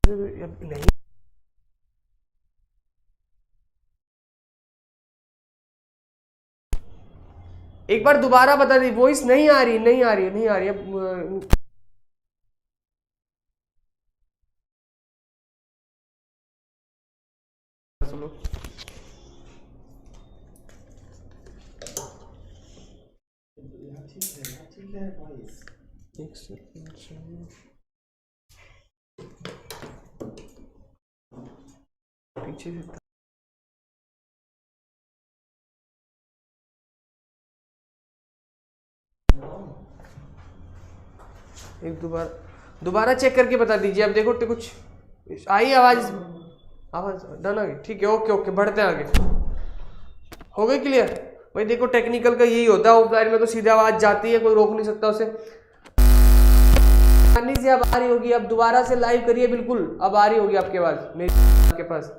नहीं, एक बार दोबारा बता दी, वॉइस नहीं आ रही, नहीं आ रही, नहीं आ रही अब। सुनो, एक सेकंड, पीछे से एक दोबारा चेक करके बता दीजिए। अब देखो कुछ आई आवाज, आवाज डन आ गई, ठीक है, ओके ओके, बढ़ते हैं आगे। हो गई क्लियर? भाई देखो टेक्निकल का यही होता है, ऑफलाइन में तो सीधे आवाज जाती है, कोई रोक नहीं सकता उसे। से अब आ रही होगी, अब दोबारा से लाइव करिए, बिल्कुल अब आ रही होगी आपके पास, मेरे आपके पास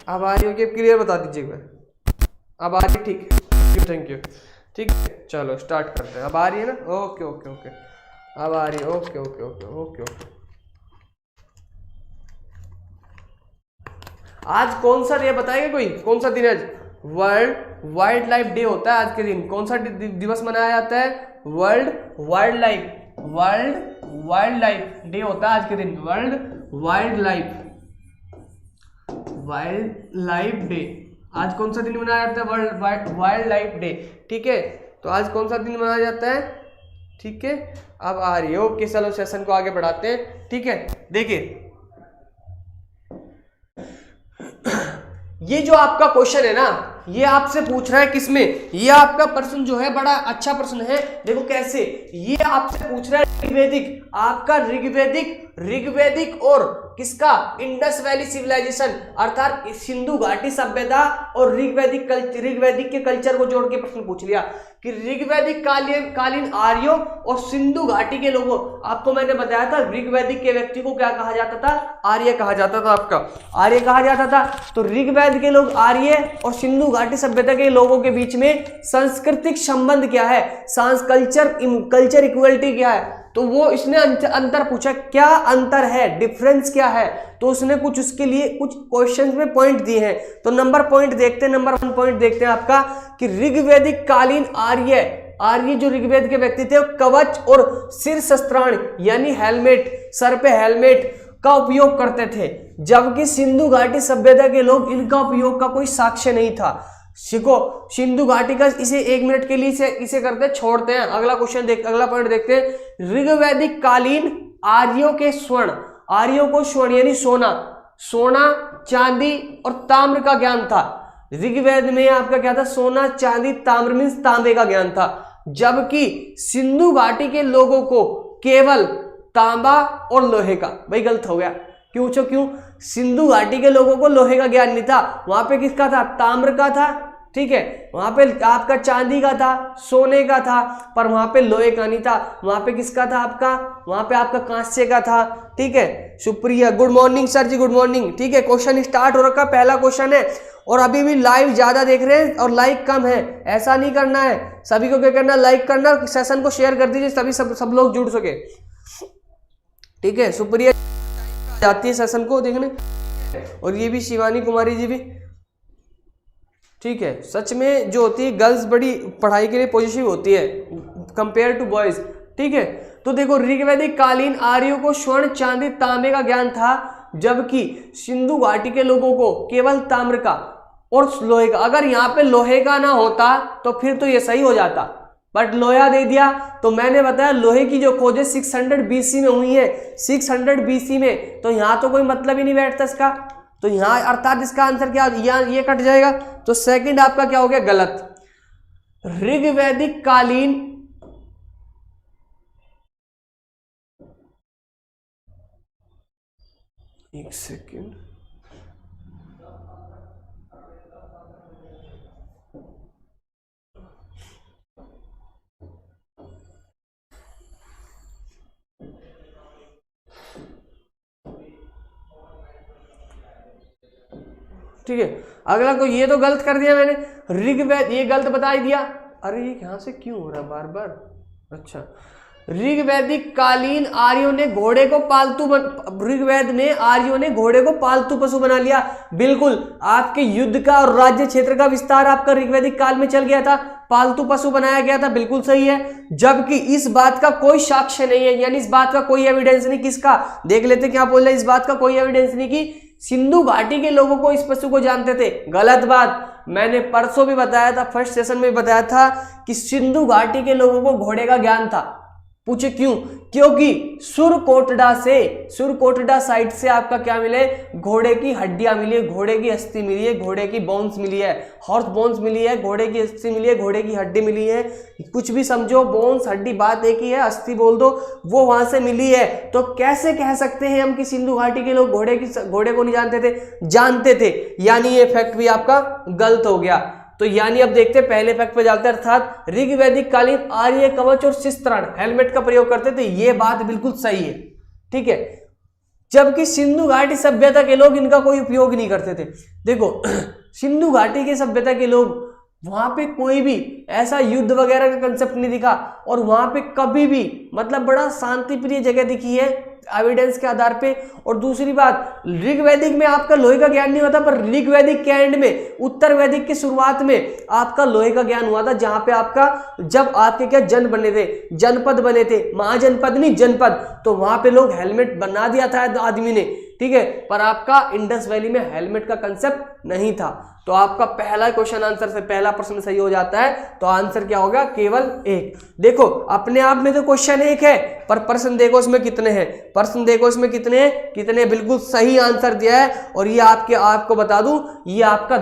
अब आ रही होगी, अब क्लियर बता दीजिए एक बार। अब आ रही, ठीक है, थैंक यू, ठीक है, चलो स्टार्ट करते हैं। अब आ रही है ना? ओके ओके ओके, अब आ रही है, okay okay okay okay okay. आज कौन सा डे बताएगा कोई? कौन सा दिन है आज? वर्ल्ड वाइल्ड लाइफ डे होता है आज के दिन। कौन सा दिवस मनाया जाता है? वर्ल्ड वाइल्ड लाइफ डे होता है आज के दिन, वर्ल्ड वाइल्ड लाइफ डे। आज कौन सा दिन मनाया जाता है? वर्ल्ड वाइल्ड लाइफ डे, ठीक है। तो आज कौन सा दिन मनाया जाता है? ठीक है, अब आ रही है, ओके, चलो सेशन को आगे बढ़ाते हैं, ठीक है। देखिए ये जो आपका क्वेश्चन है ना, ये आपसे पूछ रहा है किसमें? ये आपका प्रश्न जो है बड़ा अच्छा प्रश्न है। देखो कैसे, ये आपसे पूछ रहा है ऋग्वैदिक, आपका ऋग्वैदिक और किसका? इंडस वैली सिविलाइजेशन, अर्थात सिंधु घाटी सभ्यता और ऋग्वैदिक के कल्चर को जोड़ के प्रश्न पूछ लिया कि ऋग्वैदिक कालीन आर्यों और सिंधु घाटी के लोगों, आपको मैंने बताया था ऋग्वैदिक के व्यक्ति को क्या कहा जाता था? आर्य कहा जाता था, आपका आर्य कहा जाता था। तो ऋग्वैद के लोग आर्य और सिंधु घाटी सभ्यता के लोगों के बीच में सांस्कृतिक संबंध क्या है, कल्चर इक्वलिटी क्या है, तो वो इसने अंतर पूछा, क्या अंतर है, डिफरेंस क्या है, तो उसने कुछ उसके लिए कुछ क्वेश्चंस में पॉइंट दिए हैं। तो नंबर 1 पॉइंट देखते हैं आपका कि ऋग्वैदिक कालीन आर्य जो ऋग्वेद के व्यक्ति थे, कवच और सिर शस्त्राण यानी हेलमेट, सर पे हेलमेट का उपयोग करते थे, जबकि सिंधु घाटी सभ्यता के लोग इनका उपयोग का कोई साक्ष्य नहीं था। सीखो, सिंधु घाटी का इसे 1 मिनट के लिए इसे करते छोड़ते हैं। अगला पॉइंट देखते हैं। ऋग्वैदिक कालीन आर्यों को स्वर्ण यानी सोना चांदी और ताम्र का ज्ञान था। ऋग्वेद में आपका क्या था? सोना चांदी ताम्र मीन्स तांबे का ज्ञान था, जबकि सिंधु घाटी के लोगों को केवल तांबा और लोहे का। भाई गलत हो गया, क्यों? सिंधु घाटी के लोगों को लोहे का ज्ञान नहीं था, वहां पे किसका था? ताम्र का था, ठीक है, वहां पे आपका चांदी का था, सोने का था, पर वहां पे लोहे का नहीं था। वहां पे किसका था? वहां पे आपका कांस्य का था, ठीक है। सुप्रिया, गुड मॉर्निंग सर जी, गुड मॉर्निंग, ठीक है। क्वेश्चन स्टार्ट हो रखा, पहला क्वेश्चन है, और अभी भी लाइव ज्यादा देख रहे हैं और लाइक कम है, ऐसा नहीं करना है। सभी को क्या करना? लाइक करना, सेशन को शेयर कर दीजिए, तभी सब लोग जुड़ सके, ठीक है। सुप्रिया जाती है सेशन को देखने, और ये भी शिवानी कुमारी जी भी, ठीक है। सच में जो होती है गर्ल्स बड़ी पढ़ाई के लिए पॉजिटिव होती है कंपेयर टू बॉयज, ठीक है। तो देखो, ऋग्वैदिक कालीन आर्यों को स्वर्ण चांदी तांबे का ज्ञान था, जबकि सिंधु घाटी के लोगों को केवल ताम्र का और लोहे का। अगर यहाँ पे लोहे का ना होता तो फिर तो ये सही हो जाता, बट लोहा दे दिया। तो मैंने बताया लोहे की जो खोज है 600 BC में हुई है, 600 BC में, तो यहाँ तो कोई मतलब ही नहीं बैठता इसका। तो यहाँ अर्थात इसका आंसर क्या? ये कट जाएगा, तो सेकंड आपका क्या हो गया? गलत। ऋग्वैदिक कालीन एक सेकंड, ठीक है। अगला को ये तो गलत कर दिया मैंने, ऋग्वेद ये गलत बता ही दिया। अरे ये यहां से क्यों हो रहा बार बार? अच्छा, ऋग्वैदिक कालीन आर्यों ने घोड़े को ऋग्वेद में आर्यों ने घोड़े को पालतू पशु बना लिया। बिल्कुल, आपके युद्ध का और राज्य क्षेत्र का विस्तार आपका ऋग्वैदिक काल में चल गया था, पालतू पशु बनाया गया था, बिल्कुल सही है। जबकि इस बात का कोई साक्ष्य नहीं है, यानी इस बात का कोई एविडेंस नहीं। किसका? देख लेते क्या बोल रहे हैं। इस बात का कोई एविडेंस नहीं कि सिंधु घाटी के लोगों को इस पशु को जानते थे। गलत बात। मैंने परसों भी बताया था, फर्स्ट सेशन में भी बताया था कि सिंधु घाटी के लोगों को घोड़े का ज्ञान था। पूछे क्यों? क्योंकि सुरकोटडा साइट से आपका क्या मिले? घोड़े की हड्डियां मिली है, घोड़े की अस्थि मिली है, घोड़े की बोन्स मिली है, हॉर्स बोन्स मिली है, घोड़े की अस्थि मिली है, घोड़े की हड्डी मिली है। कुछ भी समझो, बोन्स हड्डी बात एक ही है, अस्थि बोल दो, वो वहां से मिली है। तो कैसे कह सकते हैं हम कि सिंधु घाटी के लोग घोड़े को नहीं जानते थे? जानते थे, यानी ये फैक्ट भी आपका गलत हो गया। तो यानी अब देखते हैं पहले फैक्ट पे जाते हैं, अर्थात ऋग्वैदिक कालीन आर्य कवच और शिस्त्राण हेलमेट का प्रयोग करते थे। ये बात बिल्कुल सही है, ठीक है। जबकि सिंधु घाटी सभ्यता के लोग इनका कोई उपयोग नहीं करते थे। देखो सिंधु घाटी के सभ्यता के लोग, वहां पे कोई भी ऐसा युद्ध वगैरह का कंसेप्ट नहीं दिखा, और वहां पे कभी भी मतलब बड़ा शांति प्रिय जगह दिखी है एविडेंस के आधार पे। और दूसरी बात, ऋग्वैदिक में आपका लोहे का ज्ञान नहीं होता, पर ऋग्वैदिक के एंड में, उत्तर वैदिक की शुरुआत में आपका लोहे का ज्ञान हुआ था। जहां पे आपका, जब आपके क्या जन बने थे, जनपद बने थे, महाजनपद नहीं जनपद, तो वहां पे लोग हेलमेट बना दिया था आदमी ने, ठीक है। पर आपका इंडस वैली में हेलमेट का कंसेप्ट नहीं था। तो आपका पहला क्वेश्चन आंसर से पहला प्रश्न सही हो जाता है। तो आंसर क्या होगा? केवल एक। देखो अपने आप में तो क्वेश्चन एक है, पर प्रश्न देखो इसमें कितने हैं, प्रश्न देखो इसमें कितने बिल्कुल सही आंसर दिया है। और ये आपको बता दूं, ये आपका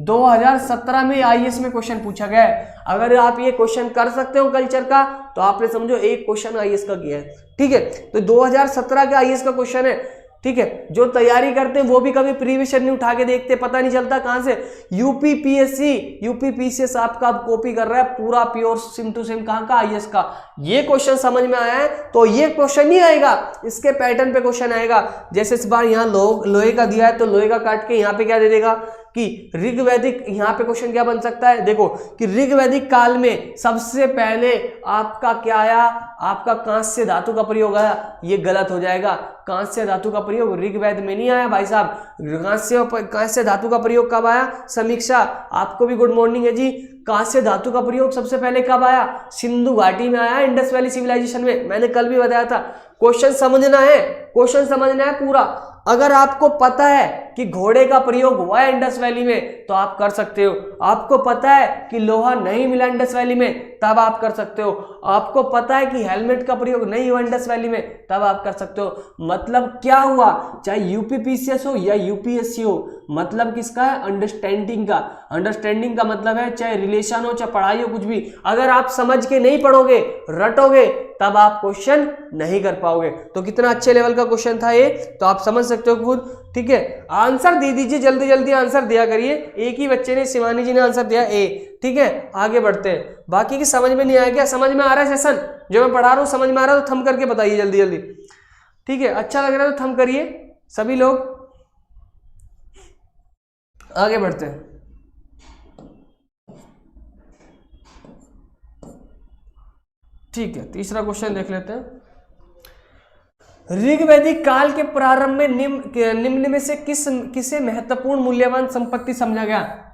2017 में आईएएस में क्वेश्चन पूछा गया है। अगर आप ये क्वेश्चन कर सकते हो कल्चर का, तो आपने समझो एक क्वेश्चन आईएएस का किया है, ठीक है। तो 2017 का आईएएस का क्वेश्चन है, ठीक है। जो तैयारी करते हैं वो भी कभी प्रीवियस ईयर नहीं उठा के देखते, पता नहीं चलता कहां से यूपीपीएससी आपका अब कॉपी कर रहा है पूरा प्योर सिम टू सिम, कहां का? आईएएस का। ये क्वेश्चन समझ में आया है तो ये क्वेश्चन नहीं आएगा, इसके पैटर्न पे क्वेश्चन आएगा। जैसे इस बार यहाँ लोहे का दिया है, तो लोहे का काट के यहाँ पे क्या दे देगा कि ऋग्वैदिक, यहाँ पे क्वेश्चन क्या बन सकता है? देखो कि ऋग्वैदिक काल में सबसे पहले आपका क्या आया? आपका कांस्य धातु का प्रयोग आया। ये गलत हो जाएगा। कांस्य धातु का प्रयोग ऋग्वेद में नहीं आया भाई साहब। कांस्य धातु का प्रयोग कब आया? समीक्षा, आपको भी गुड मॉर्निंग है जी। कांस्य धातु का प्रयोग सबसे पहले कब आया? सिंधु घाटी में आया, इंडस वैली सिविलाइजेशन में। मैंने कल भी बताया था। क्वेश्चन समझना है पूरा। अगर आपको पता है कि घोड़े का प्रयोग हुआ है इंडस वैली में, तो आप कर सकते हो। आपको पता है कि लोहा नहीं मिला इंडस वैली में, तब आप कर सकते हो। आपको पता है कि हेलमेट का प्रयोग नहीं हुआ इंडस वैली में, तब आप कर सकते हो। मतलब क्या हुआ? चाहे यूपीपीसीएस हो या यूपीएससी हो, मतलब किसका है? अंडरस्टैंडिंग का। अंडरस्टैंडिंग का मतलब है चाहे रिलेशन हो, चाहे पढ़ाई हो, कुछ भी। अगर आप समझ के नहीं पढ़ोगे, रटोगे, तब आप क्वेश्चन नहीं कर पाओगे। तो कितना अच्छे लेवल का क्वेश्चन था ये, तो आप समझ सकते हो खुद, ठीक है। आंसर दे दीजिए, जल्दी जल्दी आंसर दिया करिए। एक ही बच्चे ने, शिवानी जी ने आंसर दिया ए, ठीक है। आगे बढ़ते हैं। बाकी की समझ में नहीं आया क्या? समझ में आ रहा है सेशन जो मैं पढ़ा रहा हूँ? समझ में आ रहा है तो थंब करके बताइए जल्दी जल्दी, ठीक है। अच्छा लग रहा है तो थंब करिए सभी लोग। आगे बढ़ते हैं। ठीक है, तीसरा क्वेश्चन देख लेते हैं। ऋग्वैदिक काल के प्रारंभ में निम्न में से किसे महत्वपूर्ण मूल्यवान संपत्ति समझा गया?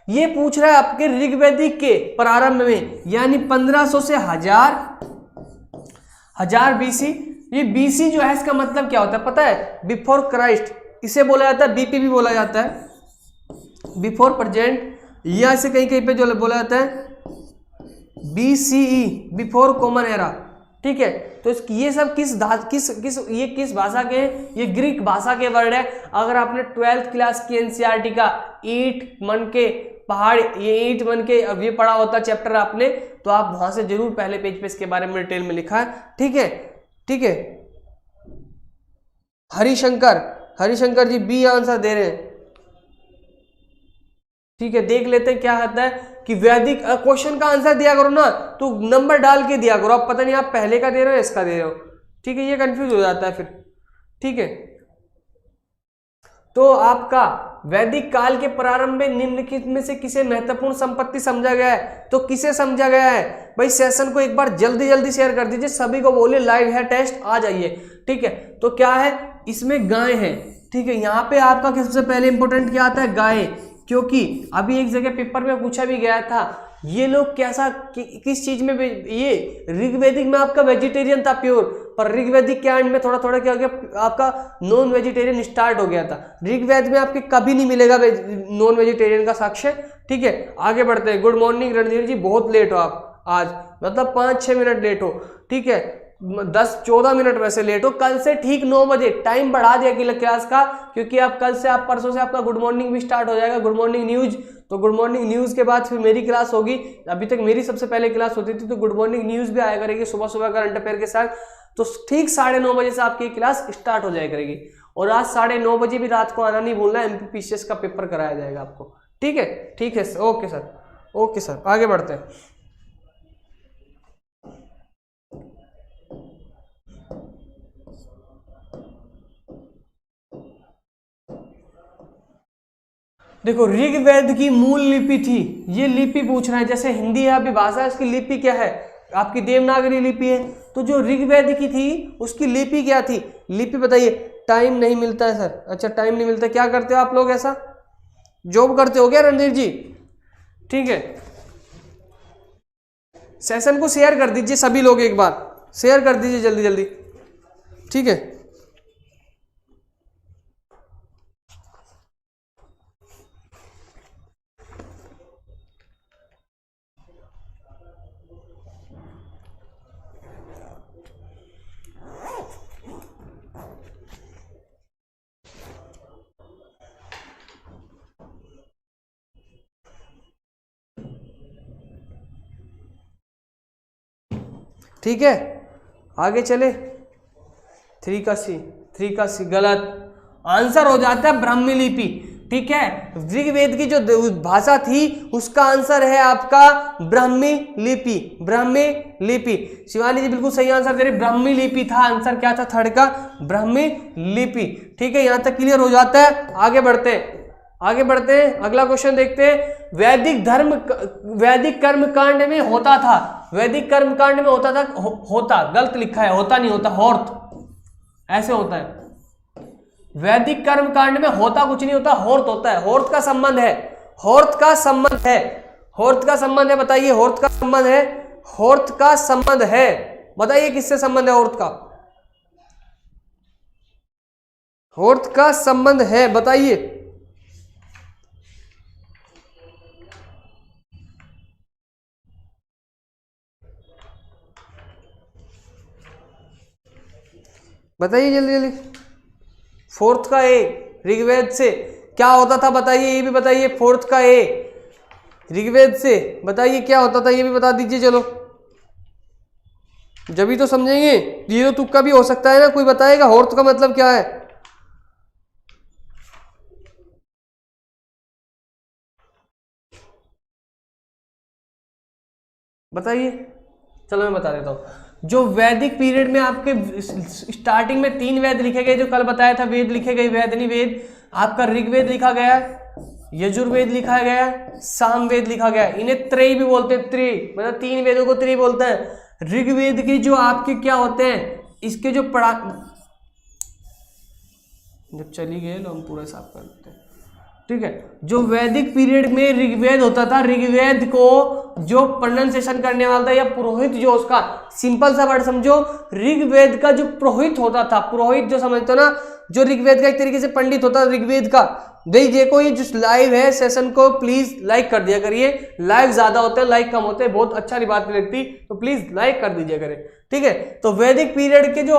ये पूछ रहा है आपके ऋग्वैदिक के प्रारंभ में, यानी 1500 से 1000 बीसी। ये बीसी जो है इसका मतलब क्या होता है पता है? बिफोर क्राइस्ट, इसे बोला जाता है, बीपी भी बोला जाता है, बिफोर प्रेजेंट, या इसे कहीं कहीं पे जो बोला जाता है BCE, बिफोर कॉमन एरा, ठीक है। तो ये सब किस भाषा के? ये ग्रीक भाषा के वर्ड है। अगर आपने 12th क्लास की एनसीईआरटी का ईंट मन के पहाड़, ये ईंट मन के अब ये पढ़ा होता चैप्टर आपने, तो आप वहां से जरूर पहले पेज पे इसके बारे में डिटेल में लिखा है, ठीक है, ठीक है। हरिशंकर जी बी आंसर दे रहे हैं, ठीक है। देख लेते हैं क्या आता है कि वैदिक क्वेश्चन का आंसर दिया करो ना, तो नंबर डाल के दिया करो। आप पता नहीं आप पहले का दे रहे हो इसका दे रहे हो, ठीक है, ये कंफ्यूज हो जाता है फिर, ठीक है। तो आपका वैदिक काल के प्रारंभ में निम्नलिखित में से किसे महत्वपूर्ण संपत्ति समझा गया है? तो किसे समझा गया है भाई? सेशन को एक बार जल्दी जल्दी शेयर कर दीजिए, सभी को बोलिए लाइव है टेस्ट, आ जाइए। ठीक है, तो क्या है इसमें? गाय है। ठीक है, यहाँ पे आपका सबसे पहले इंपॉर्टेंट क्या आता है? गाय, क्योंकि अभी एक जगह पेपर में पूछा भी गया था ये लोग कैसा किस चीज में, ये ऋग्वेदिक में आपका वेजिटेरियन था प्योर, पर ऋग्वेदिक के एंड में थोड़ा थोड़ा क्या हो गया आपका नॉन वेजिटेरियन स्टार्ट हो गया था। ऋग्वेद में आपके कभी नहीं मिलेगा नॉन वेजिटेरियन का साक्ष्य। ठीक है, आगे बढ़ते हैं। गुड मॉर्निंग रणधीर जी, बहुत लेट हो आप आज, मतलब 5-6 मिनट लेट हो। ठीक है, 10-14 मिनट वैसे लेट हो। कल से ठीक 9 बजे टाइम बढ़ा दिया कि क्लास का, क्योंकि आप कल से, आप परसों से आपका गुड मॉर्निंग भी स्टार्ट हो जाएगा, गुड मॉर्निंग न्यूज। तो गुड मॉर्निंग न्यूज के बाद फिर मेरी क्लास होगी। अभी तक मेरी सबसे पहले क्लास होती थी, तो गुड मॉर्निंग न्यूज भी आया करेगी सुबह सुबह करंट अफेयर के साथ। तो ठीक 9:30 बजे से आपकी क्लास स्टार्ट हो जाया करेगी। और आज 9:30 बजे भी रात को आना नहीं भूलना, एमपीपीसीएस का पेपर कराया जाएगा आपको। ठीक है, ठीक है, ओके सर, ओके सर, आगे बढ़ते हैं। देखो, ऋग्वेद की मूल लिपि थी, ये लिपि पूछ रहा है। जैसे हिंदी है अभी भाषा है, उसकी लिपि क्या है? आपकी देवनागरी लिपि है। तो जो ऋग्वेद की थी उसकी लिपि क्या थी? लिपि बताइए। टाइम नहीं मिलता है सर। अच्छा, टाइम नहीं मिलता, क्या करते हो आप लोग? ऐसा जॉब करते हो क्या रणधीर जी? ठीक है, सेशन को शेयर कर दीजिए सभी लोग, एक बार शेयर कर दीजिए जल्दी जल्दी। ठीक है, ठीक है, आगे चले। 3 का सी गलत आंसर हो जाता है ब्राह्मी लिपि। ठीक है, ऋग्वेद की जो भाषा थी उसका आंसर है आपका ब्राह्मी लिपि। ब्राह्मी लिपि, शिवानी जी बिल्कुल सही आंसर दे रही, ब्राह्मी लिपि था आंसर। क्या था थर्ड का? ब्राह्मी लिपि। ठीक है, यहां तक क्लियर हो जाता है। आगे बढ़ते हैं, आगे बढ़ते हैं, अगला क्वेश्चन देखते हैं। वैदिक कर्म कांड में होता था, वैदिक कर्म कांड में होता था, होता गलत लिखा है, होता नहीं होता, होर्त ऐसे होता है। वैदिक कर्म कांड में होता कुछ नहीं होता, होर्त होता है। होर्त का संबंध है, होर्त का संबंध है, होर्त का संबंध है। बताइए, होर्त का संबंध है, होर्त का संबंध है। बताइए किससे संबंध है होर्त का? होर्त का संबंध है, बताइए। बताइए जल्दी जल्दी। फोर्थ का ए ऋग्वेद से क्या होता था? बताइए, ये भी बताइए। फोर्थ का ए ऋग्वेद से बताइए क्या होता था, ये भी बता दीजिए। चलो, जब भी तो समझेंगे। ये तो तुक्का भी हो सकता है ना, कोई बताएगा होर्थ का मतलब क्या है? बताइए। चलो मैं बता देता हूँ। जो वैदिक पीरियड में आपके स्टार्टिंग में 3 वेद लिखे गए, जो कल बताया था, वेद लिखे गए, वेद नहीं वेद। आपका ऋग्वेद लिखा गया, यजुर्वेद लिखा गया, सामवेद लिखा गया। इन्हें त्रय भी बोलते हैं, त्रय मतलब 3 वेदों को त्रय बोलते हैं। ऋग्वेद के जो आपके क्या होते हैं, इसके जो पढ़ा, जब चली गए लो हम पूरा साफ कर देते हैं। ठीक है, जो वैदिक पीरियड में ऋग्वेद होता था, ऋग्वेद को जो प्रोनाउंसिएशन करने वाला था या पुरोहित, जो उसका सिंपल सा वर्ड समझो, ऋग्वेद का जो पुरोहित होता था, पुरोहित जो समझते हो ना, जो ऋग्वेद का एक तरीके से पंडित होता है ऋग्वेद का। भाई देखो, ये जो लाइव है सेशन को प्लीज लाइक कर दिया करिए। लाइव ज्यादा होते हैं, लाइक कम होते हैं, बहुत अच्छा बात नहीं लगती, तो प्लीज लाइक कर दीजिए करें। ठीक है, तो वैदिक पीरियड के जो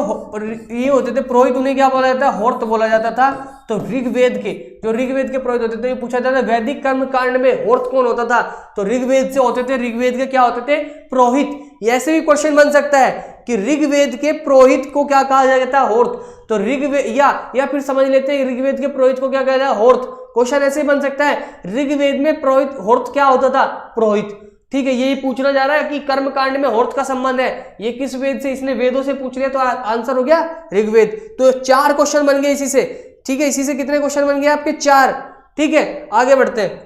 ये होते थे पुरोहित, उन्हें क्या बोला जाता है? होर्त बोला जाता था। तो ऋग्वेद के जो ऋग्वेद के पुरोहित होते थे, ये पूछा जाता है वैदिक कर्म कांड में होर्त कौन होता था? तो ऋग्वेद से होते थे। ऋग्वेद के क्या होते थे? पुरोहित। ऐसे भी क्वेश्चन बन सकता है कि ऋग्वेद के पुरोहित को क्या कहा जाता है? होर्त। तो ऋग्वेद या फिर समझ लेते हैं ऋग्वेद के पुरोहित को क्या कहा जाता है? होर्त। क्वेश्चन ऐसे ही बन सकता है, ऋग्वेद में पुरोहित, होर्त क्या होता था? पुरोहित। ठीक है, यही पूछना जा रहा है कि कर्म कांड में होर्त का संबंध है, ये किस वेद से? इसने वेदों से पूछ लिया, तो आंसर हो गया ऋग्वेद। तो 4 क्वेश्चन बन गए इसी से। ठीक है, इसी से कितने क्वेश्चन बन गए आपके? 4। ठीक है, आगे बढ़ते हैं।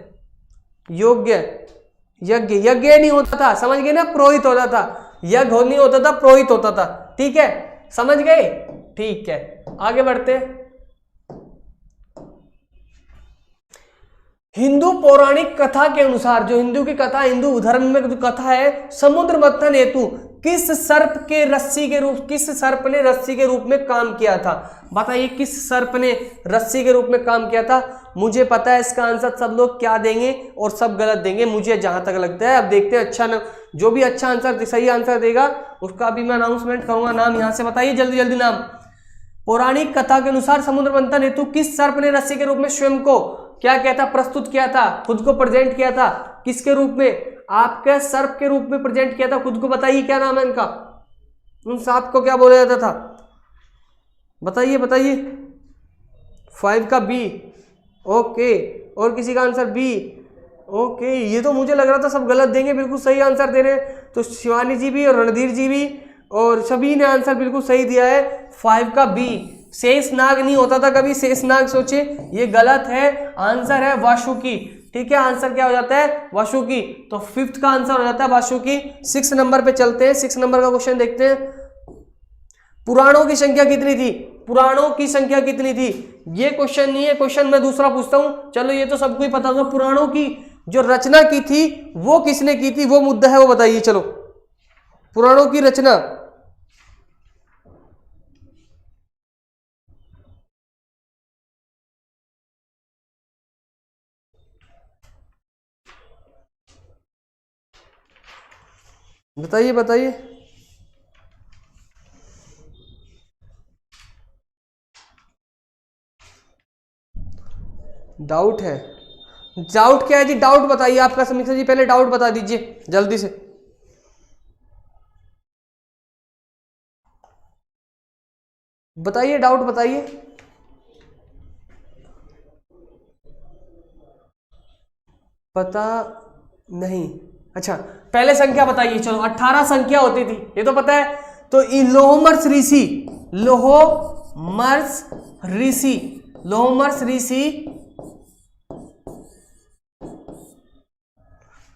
योग्य, यज्ञ, यज्ञ नहीं होता था, समझ गए ना, पुरोहित होता था। यज्ञ नहीं होता था, पुरोहित होता था। ठीक है, समझ गए? ठीक है, आगे बढ़ते हैं। हिंदू पौराणिक कथा के अनुसार, जो हिंदू की कथा, हिंदू धर्म में जो कथा है, समुद्र मंथन हेतु किस सर्प ने रस्सी के रूप में काम किया था? बताइए, किस सर्प ने रस्सी के रूप में काम किया था? मुझे पता है इसका आंसर सब लोग क्या देंगे और सब गलत देंगे, मुझे जहां तक लगता है। अब देखते हैं, अच्छा ना, जो भी अच्छा आंसर, सही आंसर देगा उसका भी मैं अनाउंसमेंट करूंगा। नाम यहां से बताइए जल्दी जल्दी नाम। पौराणिक कथा के अनुसार समुद्र मंथन हेतु किस सर्प ने रस्सी के रूप में स्वयं को क्या किया था? प्रस्तुत किया था, खुद को प्रेजेंट किया था। किसके रूप में? आपके सर्प के रूप में प्रेजेंट किया था खुद को। बताइए क्या नाम है इनका? उन सांप को क्या बोला जाता था? बताइए बताइए। 5 का बी, ओके। और किसी का आंसर बी? ओके, ये तो मुझे लग रहा था सब गलत देंगे, बिल्कुल सही आंसर दे रहे हैं। तो शिवानी जी भी और रणधीर जी भी और सभी ने आंसर बिल्कुल सही दिया है। 5 का बी, शेषनाग नहीं होता था कभी, शेषनाग सोचे, ये गलत है। आंसर है वासुकी। ठीक है, आंसर क्या हो जाता है? वासुकी। तो 5th का आंसर हो जाता है वासुकी। 6 नंबर पे चलते हैं, 6 नंबर का क्वेश्चन देखते हैं। पुराणों की संख्या कितनी थी? पुराणों की संख्या कितनी थी? ये क्वेश्चन नहीं है, क्वेश्चन मैं दूसरा पूछता हूं। चलो ये तो सबको ही पता होगा। पुराणों की जो रचना की थी वो किसने की थी, वो मुद्दा है, वो बताइए। चलो, पुराणों की रचना बताइए बताइए। डाउट है? डाउट क्या है जी? डाउट बताइए आपका। समीक्षा जी पहले डाउट बता दीजिए जल्दी से। बताइए, डाउट बताइए। पता नहीं? अच्छा, पहले संख्या बताइए। चलो, 18 संख्या होती थी, ये तो पता है। तो लोहमर्ष ऋषि, लोहमर्ष ऋषि, लोहमर्ष ऋषि,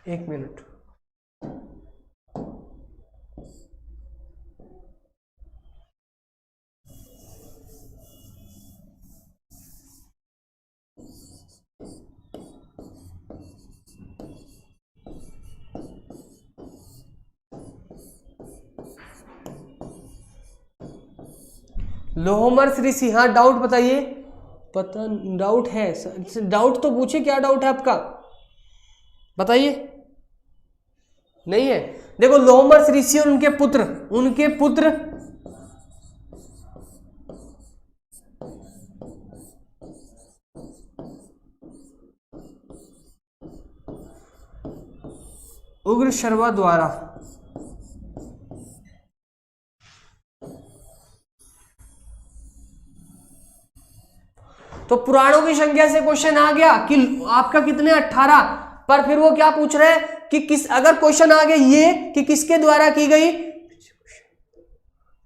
एक मिनट, लोहमर्ष ऋषि। हाँ, डाउट बताइए। पता, डाउट है? डाउट तो पूछिए, क्या डाउट है आपका? बताइए। नहीं है? देखो, लोहमर्ष ऋषि और उनके पुत्र उग्र शर्मा द्वारा। तो पुराणों की संख्या से क्वेश्चन आ गया कि आपका कितने? 18। पर फिर वो क्या पूछ रहे हैं कि किस, अगर क्वेश्चन आ गया ये कि किसके द्वारा की गई।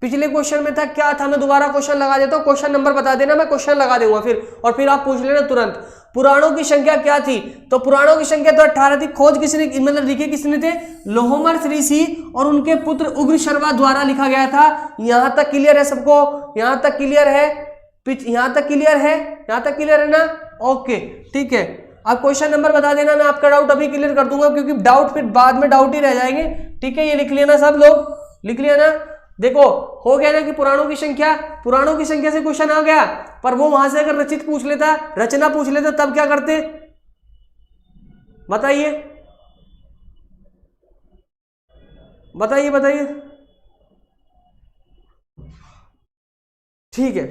पिछले क्वेश्चन में था क्या था? मैं दोबारा क्वेश्चन लगा देता हूं, क्वेश्चन नंबर बता देना, मैं क्वेश्चन लगा दूंगा फिर, और फिर आप पूछ लेना तुरंत। पुराणों की संख्या क्या थी? तो पुराणों की संख्या तो 18 थी। खोज किसने, मतलब लिखे किसने थे? लोहमर्ष ऋषि और उनके पुत्र उग्र शर्मा द्वारा लिखा गया था। यहां तक क्लियर है सबको? यहां तक क्लियर है? यहां तक क्लियर है? यहां तक क्लियर है ना? ओके, ठीक है। आप क्वेश्चन नंबर बता देना, मैं आपका डाउट अभी क्लियर कर दूंगा, क्योंकि डाउट फिर बाद में डाउट ही रह जाएंगे। ठीक है, ये लिख लेना, सब लोग लिख लिया ना? देखो, हो गया ना कि पुराणों की संख्या से क्वेश्चन आ गया। पर वो वहां से अगर रचित पूछ लेता, रचना पूछ लेता, तब क्या करते? बताइए बताइए बताइए। ठीक है,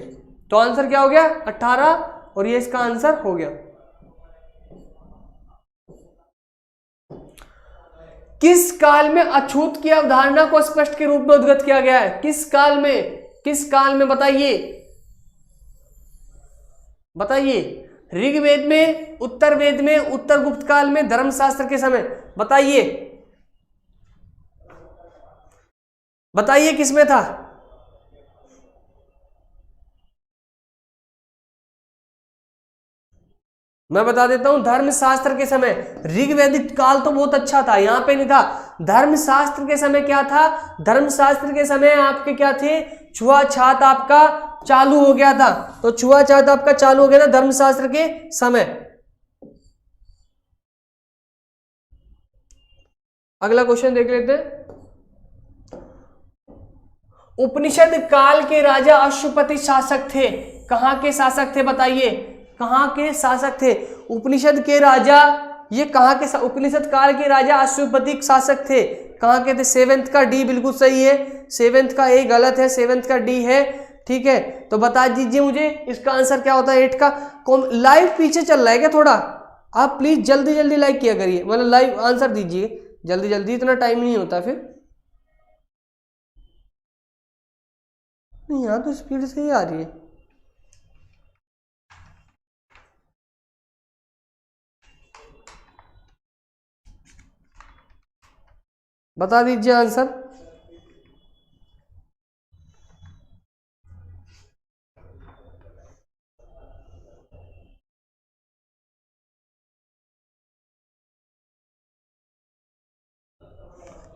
तो आंसर क्या हो गया? 18, और ये इसका आंसर हो गया। किस काल में अछूत की अवधारणा को स्पष्ट के रूप में उद्गत किया गया है? किस काल में? किस काल में? बताइए बताइए। ऋग्वेद में, उत्तर वेद में, उत्तर गुप्त काल में, धर्मशास्त्र के समय? बताइए बताइए, किसमें था? मैं बता देता हूं, धर्मशास्त्र के समय, ऋग्वैदिक काल तो बहुत अच्छा था, यहां पे नहीं था। धर्मशास्त्र के समय क्या था, धर्मशास्त्र के समय आपके क्या थे, छुआछात आपका चालू हो गया था। तो छुआछात आपका चालू हो गया था धर्मशास्त्र के समय। अगला क्वेश्चन देख लेते हैं। उपनिषद काल के राजा अश्वपति शासक थे, कहां के शासक थे बताइए, कहां के शासक थे उपनिषद के राजा, ये कहां के, उपनिषद काल के राजा अश्वपति शासक थे, कहां के थे। सेवेंथ का डी बिल्कुल सही है, सेवेंथ का ए गलत है, सेवेंथ का डी है, ठीक है। तो बता दीजिए मुझे इसका आंसर क्या होता है 8 का। लाइव पीछे चल रहा है क्या थोड़ा, आप प्लीज जल्दी जल्दी लाइक किया करिए, मतलब लाइव आंसर दीजिए जल्दी जल्दी, इतना टाइम नहीं होता फिर। नहीं यहाँ तो स्पीड से ही आ रही है। बता दीजिए आंसर।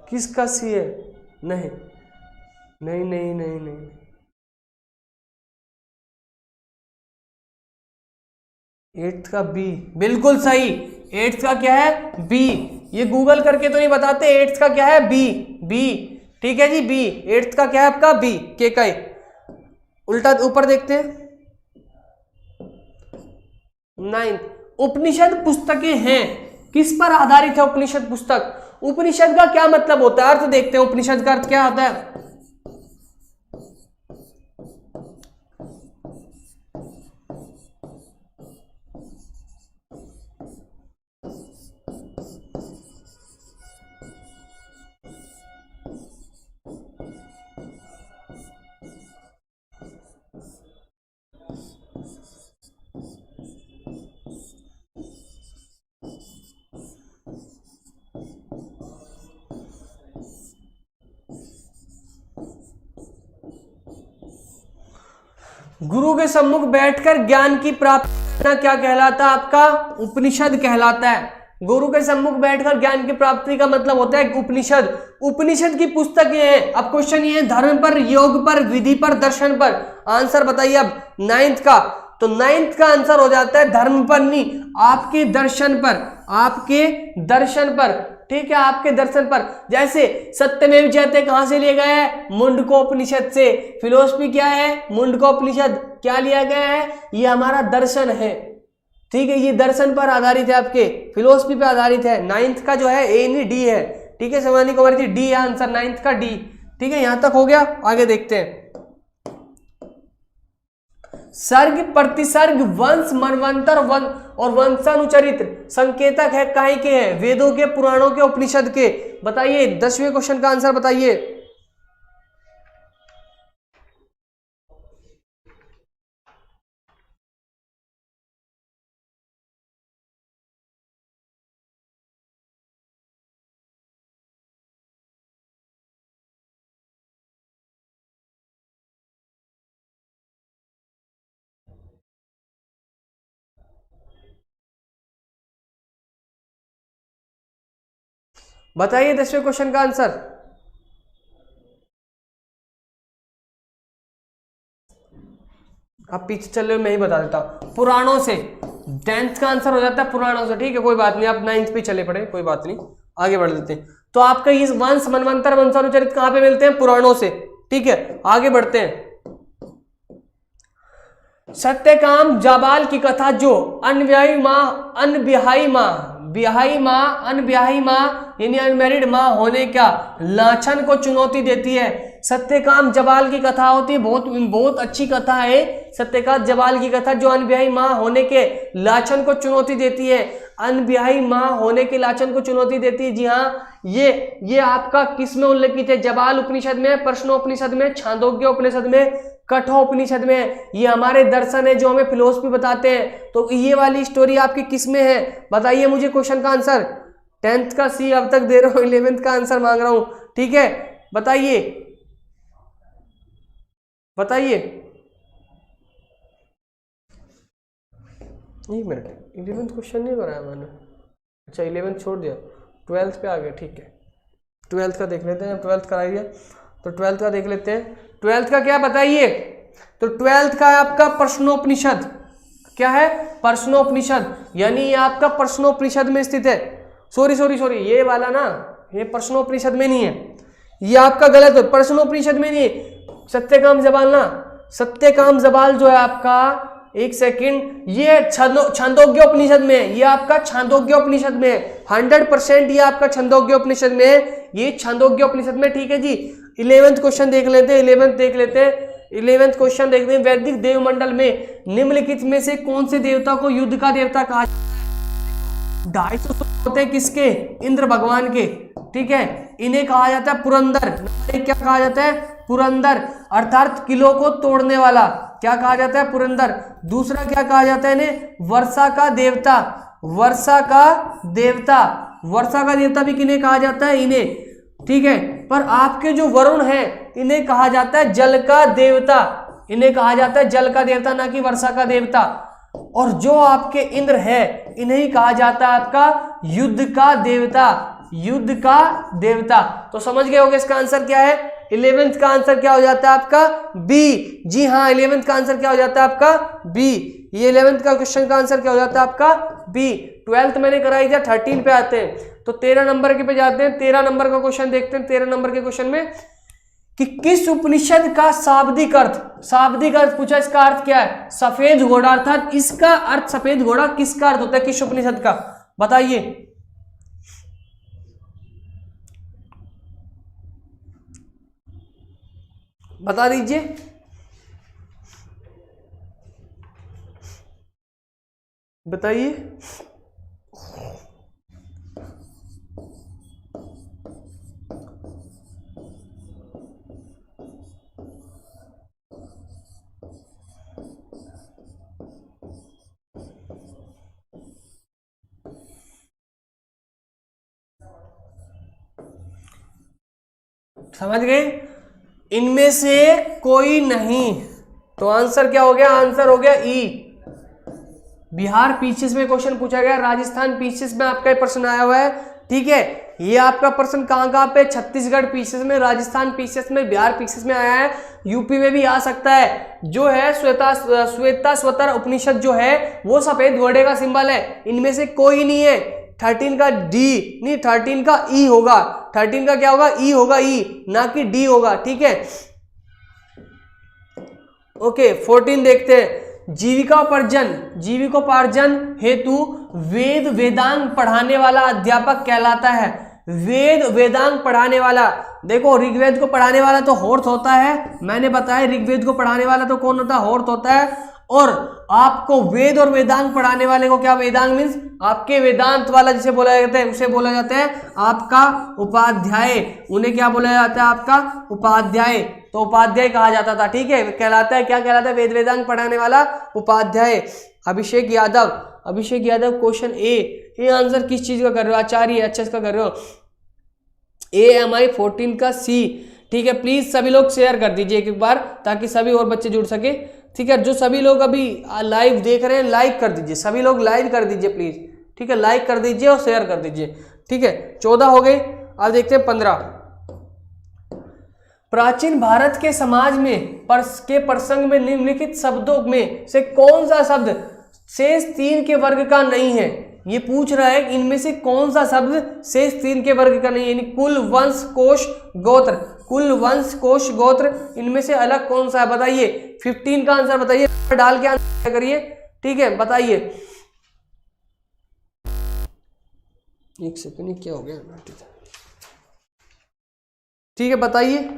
किसका सी है, नहीं नहीं नहीं नहीं नहीं, एट्थ का बी बिल्कुल सही, एट्थ का क्या है बी, ये गूगल करके तो नहीं बताते, एट्थ का क्या है बी, बी ठीक है जी बी, एट्थ का क्या है आपका बी के का। उल्टा ऊपर देखते हैं, नाइन्थ, उपनिषद पुस्तकें हैं, किस पर आधारित है उपनिषद पुस्तक, उपनिषद का क्या मतलब होता है, अर्थ देखते हैं उपनिषद का अर्थ क्या होता है। गुरु के सम्मुख बैठकर ज्ञान की प्राप्ति करना क्या कहलाता है आपका, उपनिषद कहलाता है। गुरु के सम्मुख बैठकर ज्ञान की प्राप्ति का मतलब होता है उपनिषद। उपनिषद की पुस्तकें हैं। अब क्वेश्चन ये है धर्म पर, योग पर, विधि पर, दर्शन पर, आंसर बताइए अब नाइन्थ का। तो नाइन्थ का आंसर हो जाता है धर्म पर नहीं, आपके दर्शन पर, आपके दर्शन पर, ठीक है, आपके दर्शन पर। जैसे सत्यमेव जयते कहां से लिए गया है, मुंडकोपनिषद से। फिलोसफी क्या है, मुंडकोपनिषद। क्या लिया गया है, ये हमारा दर्शन है, ठीक है, ये दर्शन पर आधारित है, आपके फिलोसफी पर आधारित है। नाइन्थ का जो है ए नहीं डी है, ठीक है, शिवानी कुमारी जी डी है आंसर, नाइन्थ का डी, ठीक है। यहां तक हो गया, आगे देखते हैं। सर्ग प्रतिसर्ग वंश मनवंतर वन और वंशानुचरित संकेतक है काहे के हैं, वेदों के, पुराणों के, उपनिषद के। बताइए 10वें क्वेश्चन का आंसर बताइए। बताइए 10वें क्वेश्चन का आंसर। आप पीछे चल रहे हो, मैं ही बता देता हूं, पुराणों से। 10th का आंसर हो जाता है पुराणों से, ठीक है, कोई बात नहीं, आप 9th पे चले पड़े, कोई बात नहीं, आगे बढ़ लेते हैं। तो आपका ये वंश मनवंतर वंशानुचरित कहां पे मिलते हैं, पुराणों से, ठीक है, आगे बढ़ते हैं। सत्यकाम जाबाल की कथा जो अनब्याही माँ यानी अनमैरिड माँ होने का लाछन को चुनौती देती है। सत्यकाम जबाल की कथा होती है, बहुत बहुत अच्छी कथा है सत्यकाम जबाल की कथा, जो अनब्याही माँ होने के लाछन को चुनौती देती है। अनब्याही माँ होने के लाछन को चुनौती देती है, जी हाँ, ये आपका किस में उल्लेखित है, जबाल उपनिषद में, प्रश्नोपनिषद में, छांदोग्य उपनिषद में, कठोपनिषद में। ये हमारे दर्शन है जो हमें फिलोसफी बताते हैं। तो ये वाली स्टोरी आपकी किस में है, बताइए मुझे क्वेश्चन का आंसर। 10th का सी अब तक दे रहा हूं, 11th का आंसर मांग रहा हूं, ठीक है, बताइए बताइए। एक मिनट, 11th क्वेश्चन नहीं कराया मैंने। अच्छा 11th छोड़ दिया, 12th पे आ गया। ठीक है 12th का देख लेते हैं। 12th कराइए, तो 12th का देख लेते हैं। 12th का क्या बताइए, तो 12th का है आपका प्रश्नोपनिषद। क्या है? प्रश्नोपनिषद, यानी ये आपका प्रश्नोपनिषद में स्थित है। सॉरी ये वाला ना, ये प्रश्नोपनिषद में नहीं है, ये आपका गलत है, प्रश्नोपनिषद में नहीं है। सत्यकाम जबाल ना, सत्यकाम जबाल जो है आपका, एक सेकंड, ये छांदोग्योपनिषद में है, ये आपका छांदोग्योपनिषद में है। 100% ये आपका छांदोग्योपनिषद में है, ये छांदोग्योपनिषद में। ठीक है जी। 11th क्वेश्चन देख लेते हैं। 11th देख लेते हैं। 11th क्वेश्चन देखते हैं। वैदिक देवमंडल में निम्नलिखित में से कौन से देवता को युद्ध का देवता कहा? 250 होते हैं किसके? इंद्र भगवान के। ठीक है, इन्हें कहा जाता है पुरंदर। क्या कहा जाता है? पुरंदर, अर्थात किलों को तोड़ने वाला। क्या कहा जाता है? पुरंदर। दूसरा क्या कहा जाता है इन्हें? वर्षा का देवता। वर्षा का देवता, वर्षा का देवता भी किन्हें कहा जाता है? इन्हें। ठीक है, पर आपके जो वरुण है इन्हें कहा जाता है जल का देवता। इन्हें कहा जाता है जल का देवता, ना कि वर्षा का देवता। और जो आपके इंद्र है इन्हें ही कहा जाता है आपका युद्ध का देवता। युद्ध का देवता। तो समझ गए होंगे इसका आंसर क्या है? 11th का आंसर क्या हो जाता है आपका? बी। जी हाँ, 11th का आंसर क्या हो जाता है आपका? बी। ये 11th का क्वेश्चन का आंसर क्या हो जाता है आपका? बी। 12th मैंने कराई थी, 13 पे आते हैं, तो 13 नंबर के पे जाते हैं। 13 नंबर का क्वेश्चन देखते हैं। 13 नंबर के क्वेश्चन में कि किस उपनिषद का शाब्दिक अर्थ, शाब्दिक अर्थ पूछा, इसका अर्थ क्या है? सफेद घोड़ा, अर्थात इसका अर्थ सफेद घोड़ा किसका अर्थ होता है? किस उपनिषद का? बताइए। बता दीजिए। बताइए। समझ गए? इनमें से कोई नहीं। तो आंसर क्या हो गया? आंसर हो गया ई। बिहार पीसीएस में क्वेश्चन पूछा गया, राजस्थान पीसीएस में आपका प्रश्न आया हुआ है। ठीक है, ये आपका प्रश्न कहाँ पे? छत्तीसगढ़ पीसीएस में, राजस्थान पीसीएस में, बिहार पीसीएस में आया है। यूपी में भी आ सकता है। जो है श्वेता स्वतर उपनिषद जो है वो सफेद घोड़े का सिंबल है। इनमें से कोई नहीं है। 13 का डी नहीं, 13 का ई होगा। 13 का क्या होगा? ई होगा, ई, ना कि डी होगा। ठीक है, ओके। 14 देखते हैं। जीविकोपार्जन हेतु वेद वेदांग पढ़ाने वाला अध्यापक कहलाता है। वेद वेदांग पढ़ाने वाला, देखो ऋग्वेद को पढ़ाने वाला तो होर्थ होता है, मैंने बताया ऋग्वेद को पढ़ाने वाला तो कौन होता है? होर्थ होता है। और आपको वेद और वेदांग पढ़ाने वाले को क्या? वेदांग मीन्स आपके वेदांत वाला जिसे बोला जाता है उसे बोला जाता है आपका उपाध्याय। उन्हें क्या बोला जाता है? आपका उपाध्याय। तो उपाध्याय कहा जाता था। ठीक है, कहलाता है क्या? कहलाता है वेद वेदांग पढ़ाने वाला Upadhyay. Abhishek Yadav, Abhishek Yadav question A answer किस चीज का कर रहे हो? आचार्य। अच्छा, इसका कर रहे हो। AMI 14 का सी। ठीक है, प्लीज सभी लोग शेयर कर दीजिए एक बार, ताकि सभी और बच्चे जुड़ सके। ठीक है, जो सभी लोग अभी लाइव देख रहे हैं लाइक कर दीजिए, सभी लोग लाइक कर दीजिए प्लीज। ठीक है, लाइक कर दीजिए और शेयर कर दीजिए। ठीक है, 14 हो गए। अब देखते हैं 15। प्राचीन भारत के समाज में प्रसंग में निम्नलिखित शब्दों में से कौन सा शब्द शेष 3 के वर्ग का नहीं है? ये पूछ रहा है कि इनमें से कौन सा शब्द शेष 3 के वर्ग का नहीं है, यानी कुल, वंश, कोश, गोत्र। कुल, वंश, कोश, गोत्र, इनमें से अलग कौन सा है? बताइए। 15 का आंसर बताइए, डाल के आंसर करिए। ठीक है, बताइए। एक सेकंड, क्या हो गया? ठीक है, बताइए।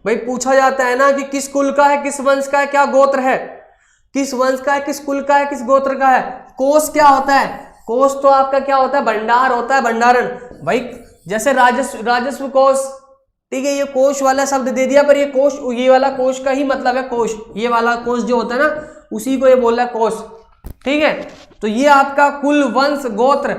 भाई पूछा जाता है ना कि किस कुल का है, किस वंश का है, क्या गोत्र है, किस वंश का है, किस कुल का है, किस गोत्र का है। कोष क्या होता है? कोष तो आपका क्या होता है? भंडार होता है, भंडारण। भाई जैसे राजस्व कोष, ठीक है, ये कोष वाला शब्द दे दिया, पर ये कोष, ये वाला कोष का ही मतलब है कोष। ये वाला कोष जो होता है ना, उसी को ये बोल रहा है कोष। ठीक है, तो ये आपका कुल, वंश, गोत्र,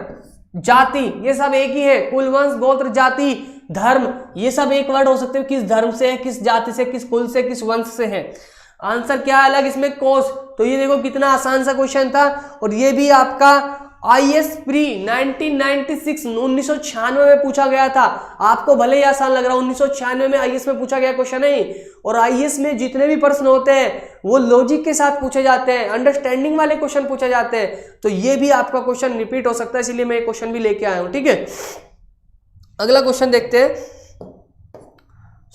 जाति, ये सब एक ही है। कुल, वंश, गोत्र, जाति, धर्म, ये सब एक वर्ड हो सकते हैं। किस धर्म से है, किस जाति से, किस कुल से, किस वंश से है। आंसर क्या है अलग इसमें, कोष। तो ये देखो कितना आसान सा क्वेश्चन था। और ये भी आपका आईएएस प्री 1996 में पूछा गया था। आपको भले ही आसान लग रहा है, 1996 में आईएएस में पूछा गया क्वेश्चन है। और आईएएस में जितने भी प्रश्न होते हैं वो लॉजिक के साथ पूछे जाते हैं, अंडरस्टैंडिंग वाले क्वेश्चन पूछे जाते हैं। तो ये भी आपका क्वेश्चन रिपीट हो सकता है, इसलिए मैं ये क्वेश्चन भी लेके आया हूं। ठीक है, अगला क्वेश्चन देखते हैं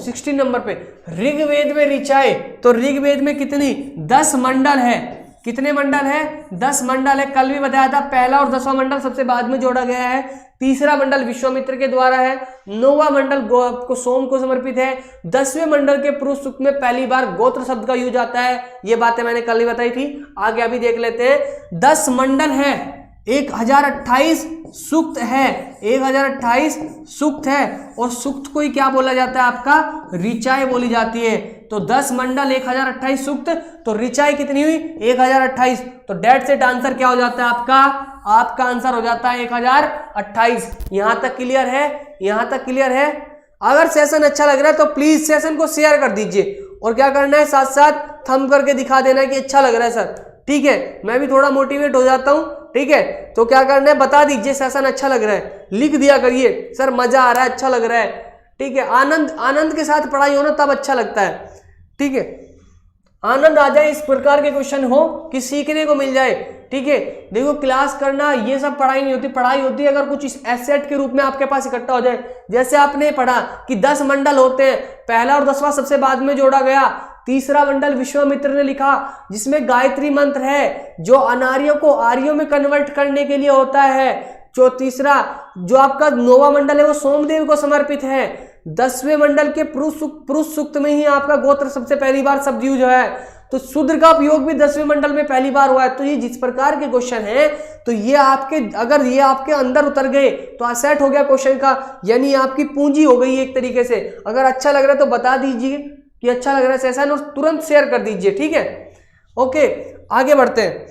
16 नंबर पे। ऋग्वेद में ऋचाएं, तो ऋग्वेद में कितनी 10 मंडल है। कितने मंडल है, 10 मंडल है। कल भी बताया था, पहला और 10वां मंडल सबसे बाद में जोड़ा गया है। तीसरा मंडल विश्वामित्र के द्वारा है। 9वां मंडल को सोम को समर्पित है। 10वें मंडल के पुरुष सूक्त में पहली बार गोत्र शब्द का यूज आता है। ये बातें मैंने कल ही बताई थी। आगे अभी देख लेते हैं। 10 मंडल है, 1028 सूक्त है, 1028 सूक्त है। और सूक्त को ही क्या बोला जाता है, आपका ऋचाएं बोली जाती है। तो 10 मंडल 1028 सूक्त, तो ऋचाएं कितनी हुई 1028। तो डेट सेट आंसर क्या हो जाता है आपका आंसर हो जाता है 1028। यहां तक क्लियर है, यहां तक क्लियर है। अगर सेशन अच्छा लग रहा है तो प्लीज सेशन को शेयर कर दीजिए। और क्या करना है, साथ साथ थंब करके दिखा देना है कि अच्छा लग रहा है सर। ठीक है, मैं भी थोड़ा मोटिवेट हो जाता हूं। ठीक है, तो क्या करना है, बता दीजिए सेशन अच्छा लग रहा है, लिख दिया करिए सर मजा आ रहा है, अच्छा लग रहा है। ठीक है, आनंद के साथ पढ़ाई हो ना तब अच्छा लगता है। ठीक है, आनंद आ जाए, इस प्रकार के क्वेश्चन हो कि सीखने को मिल जाए। ठीक है, देखो क्लास करना ये सब पढ़ाई नहीं होती, पढ़ाई होती है अगर कुछ इस एसेट के रूप में आपके पास इकट्ठा हो जाए। जैसे आपने पढ़ा कि 10 मंडल होते हैं, पहला और 10वां सबसे बाद में जोड़ा गया। तीसरा मंडल विश्वामित्र ने लिखा, जिसमें गायत्री मंत्र है जो अनार्यों को आर्यों में कन्वर्ट करने के लिए होता है। जो तीसरा जो आपका 9वां मंडल है वो सोमदेव को समर्पित है। 10वें मंडल के पुरुष सूक्त में ही आपका गोत्र सबसे पहली बार शब्द यूज है। तो शूद्र का उपयोग भी 10वें मंडल में पहली बार हुआ है। तो ये जिस प्रकार के क्वेश्चन है, तो ये आपके अगर ये आपके अंदर उतर गए तो असेट हो गया क्वेश्चन का, यानी आपकी पूंजी हो गई एक तरीके से। अगर अच्छा लग रहा है तो बता दीजिए कि अच्छा लग रहा है सेशन, और तुरंत शेयर कर दीजिए। ठीक है, ओके आगे बढ़ते हैं।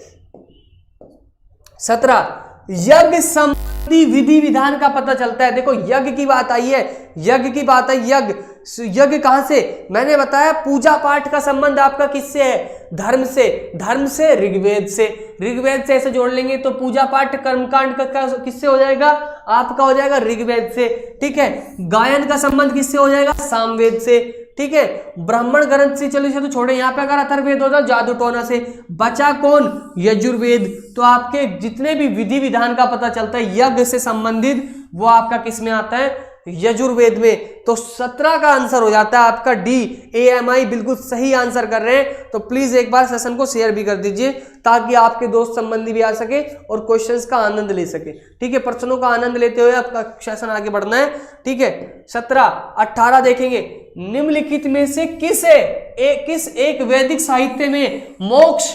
17 यज्ञ संबंधी विधि विधान का पता चलता है। देखो यज्ञ की बात आई है, यज्ञ की बात है। यज्ञ कहां से, मैंने बताया पूजा पाठ का संबंध आपका किससे है, धर्म से। धर्म से ऋग्वेद से, ऋग्वेद से ऐसे जोड़ लेंगे तो पूजा पाठ कर्मकांड का किससे हो जाएगा, आपका हो जाएगा ऋग्वेद से। ठीक है, गायन का संबंध किससे हो जाएगा, सामवेद से। ठीक है, ब्राह्मण ग्रंथ से, चलो इसे तो छोड़े, यहाँ पे अगर अथर्ववेद हो जाए जादू टोना से। बचा कौन, यजुर्वेद। तो आपके जितने भी विधि विधान का पता चलता है यज्ञ से संबंधित, वो आपका किस में आता है, यजुर्वेद में। तो 17 का आंसर हो जाता है आपका डी। AMI बिल्कुल सही आंसर कर रहे हैं। तो प्लीज एक बार सेशन को शेयर भी कर दीजिए ताकि आपके दोस्त संबंधी भी आ सके और क्वेश्चंस का आनंद ले सके। ठीक है, प्रश्नों का आनंद लेते हुए आपका सेशन आगे बढ़ना है। ठीक है, 17 18 देखेंगे। निम्नलिखित में से किस एक वैदिक साहित्य में मोक्ष,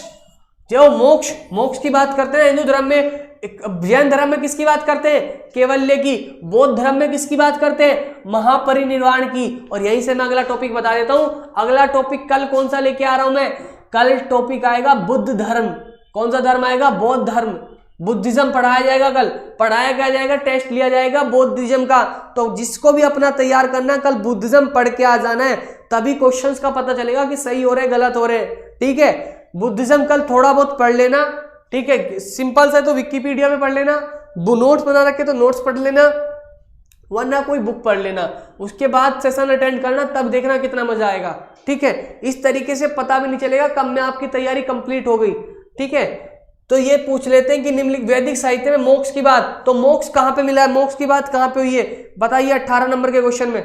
जो मोक्ष की बात करते हैं हिंदू धर्म में, जैन धर्म में किसकी बात करते हैं, केवल्य की। बौद्ध धर्म में किसकी बात करते हैं, महापरिनिर्वाण की। और यहीं से मैं अगला टॉपिक बता देता हूं। अगला टॉपिक कल कौन सा लेके आ रहा हूं मैं, कल टॉपिक आएगा बुद्ध धर्म। कौन सा धर्म आएगा, बौद्ध धर्म। बुद्धिज्म पढ़ाया जाएगा, कल पढ़ाया क्या जाएगा, टेस्ट लिया जाएगा बुद्धिज्म का। तो जिसको भी अपना तैयार करना, कल बुद्धिज्म पढ़ के आ जाना है, तभी क्वेश्चंस का पता चलेगा कि सही हो रहे गलत हो रहे। ठीक है, बुद्धिज्म कल थोड़ा बहुत पढ़ लेना। ठीक है, सिंपल सा तो विकिपीडिया में पढ़ लेना, नोट्स बना रखे तो नोट्स पढ़ लेना, वरना कोई बुक पढ़ लेना। उसके बाद सेशन अटेंड करना, तब देखना कितना मजा आएगा। ठीक है, इस तरीके से पता भी नहीं चलेगा कब में आपकी तैयारी कंप्लीट हो गई। ठीक है, तो ये पूछ लेते हैं कि निम्नलिखित वैदिक साहित्य में मोक्ष की बात, तो मोक्ष कहां पे मिला है, मोक्ष की बात कहां पे हुई है, बताइए 18 नंबर के क्वेश्चन में।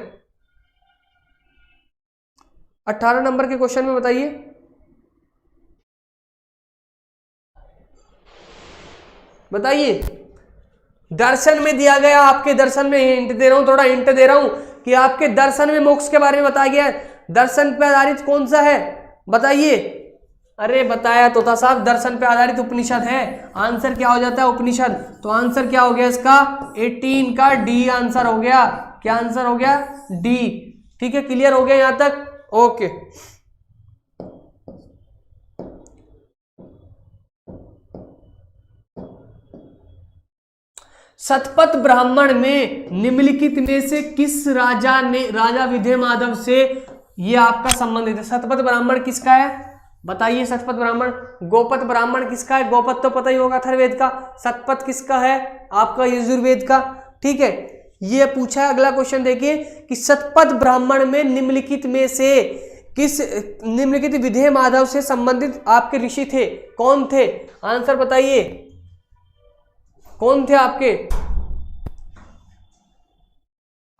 18 नंबर के क्वेश्चन में बताइए। बताइए, दर्शन में दिया गया, आपके दर्शन में हिंट दे रहा हूं, थोड़ा हिंट दे रहा हूं कि आपके दर्शन में मोक्ष के बारे में बताया गया है। दर्शन पे आधारित कौन सा है, बताइए। अरे बताया तो था साहब, दर्शन पे आधारित उपनिषद है। आंसर क्या हो जाता है, उपनिषद। तो आंसर क्या हो गया इसका, 18 का डी आंसर हो गया। क्या आंसर हो गया, डी। ठीक है, क्लियर हो गया यहां तक, ओके। शतपथ ब्राह्मण में निम्नलिखित में से किस राजा विजय माधव से ये आपका संबंधित है? शतपथ ब्राह्मण किसका है बताइए? शतपथ ब्राह्मण, गोपथ ब्राह्मण किसका है? गोपथ तो पता ही होगा अथर्ववेद का। शतपथ किसका है? आपका यजुर्वेद का। ठीक है, ये पूछा है। अगला क्वेश्चन देखिए कि शतपथ ब्राह्मण में निम्नलिखित में से किस निम्नलिखित विधेय माधव से संबंधित आपके ऋषि थे? कौन थे? आंसर बताइए, कौन थे आपके?